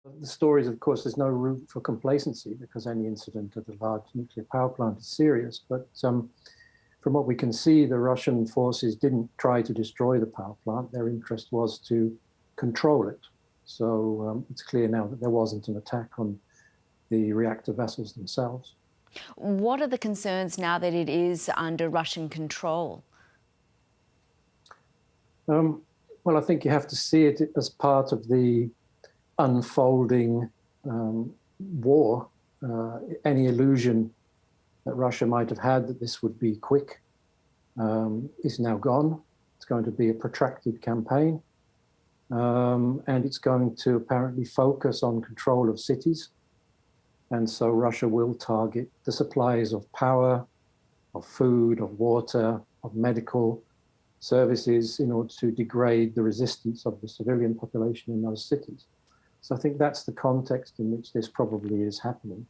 The story is, of course, there's no room for complacency because any incident at a large nuclear power plant is serious. But from what we can see, the Russian forces didn't try to destroy the power plant. Their interest was to control it. So it's clear now that there wasn't an attack on the reactor vessels themselves. What are the concerns now that it is under Russian control? Well, I think you have to see it as part of the unfolding war. Any illusion that Russia might have had that this would be quick is now gone. It's going to be a protracted campaign, and it's going to apparently focus on control of cities. And so Russia will target the supplies of power, of food, of water, of medical services in order to degrade the resistance of the civilian population in those cities. So I think that's the context in which this probably is happening.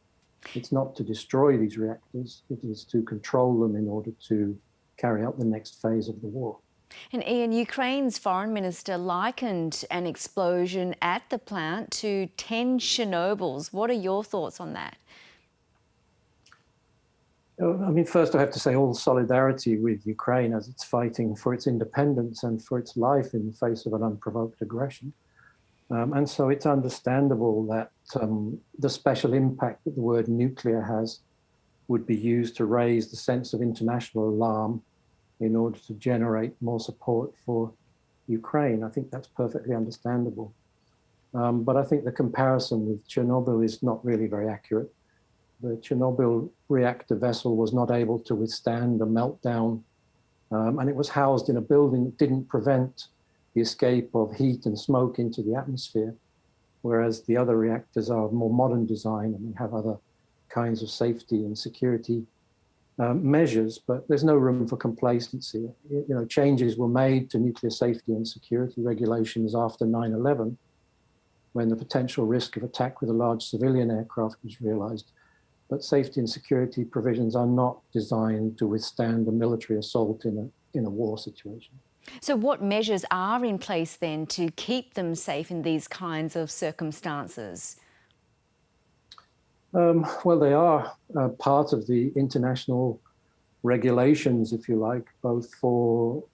It's not to destroy these reactors, it is to control them in order to carry out the next phase of the war. And Ian, Ukraine's foreign minister likened an explosion at the plant to 10 Chernobyls. What are your thoughts on that? I mean, first I have to say all solidarity with Ukraine as it's fighting for its independence and for its life in the face of an unprovoked aggression. And so it's understandable that the special impact that the word nuclear has would be used to raise the sense of international alarm in order to generate more support for Ukraine. I think that's perfectly understandable. But I think the comparison with Chernobyl is not really very accurate. The Chernobyl reactor vessel was not able to withstand a meltdown, and it was housed in a building that didn't prevent the escape of heat and smoke into the atmosphere, whereas the other reactors are of more modern design and they have other kinds of safety and security measures, but there's no room for complacency. You know, changes were made to nuclear safety and security regulations after 9/11, when the potential risk of attack with a large civilian aircraft was realized. But safety and security provisions are not designed to withstand a military assault in a war situation. So what measures are in place then to keep them safe in these kinds of circumstances? Well, they are part of the international regulations, if you like, both for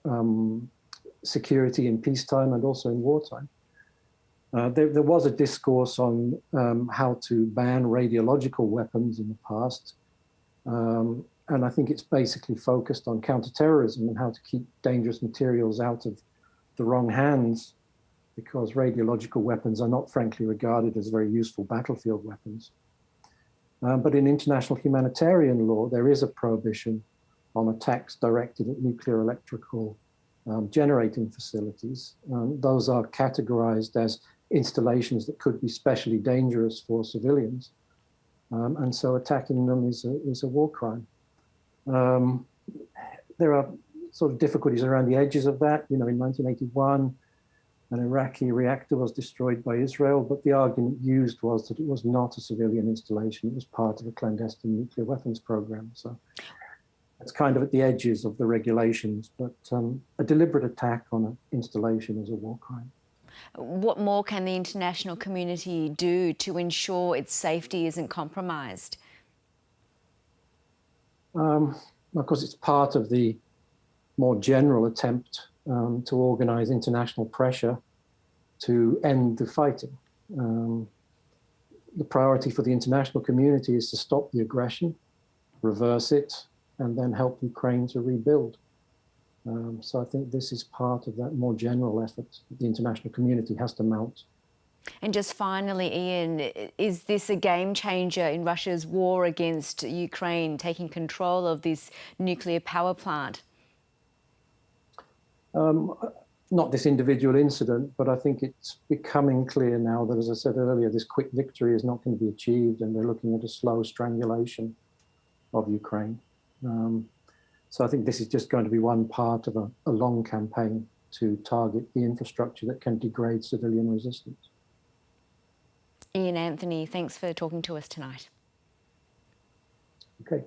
security in peacetime and also in wartime. There was a discourse on how to ban radiological weapons in the past. And I think it's basically focused on counterterrorism and how to keep dangerous materials out of the wrong hands, because radiological weapons are not frankly regarded as very useful battlefield weapons. But in international humanitarian law, there is a prohibition on attacks directed at nuclear electrical generating facilities. Those are categorized as installations that could be specially dangerous for civilians. And so attacking them is a war crime. There are sort of difficulties around the edges of that. You know, in 1981, an Iraqi reactor was destroyed by Israel, but the argument used was that it was not a civilian installation. It was part of a clandestine nuclear weapons program. So it's kind of at the edges of the regulations, but a deliberate attack on an installation is a war crime. What more can the international community do to ensure its safety isn't compromised? Of course, it's part of the more general attempt to organize international pressure to end the fighting. The priority for the international community is to stop the aggression, reverse it, and then help Ukraine to rebuild. So I think this is part of that more general effort that the international community has to mount. And just finally, Ian, is this a game changer in Russia's war against Ukraine, taking control of this nuclear power plant? Not this individual incident, but I think it's becoming clear now that, as I said earlier, this quick victory is not going to be achieved, and they're looking at a slow strangulation of Ukraine. So I think this is just going to be one part of a long campaign to target the infrastructure that can degrade civilian resistance. Ian Anthony, thanks for talking to us tonight. Okay.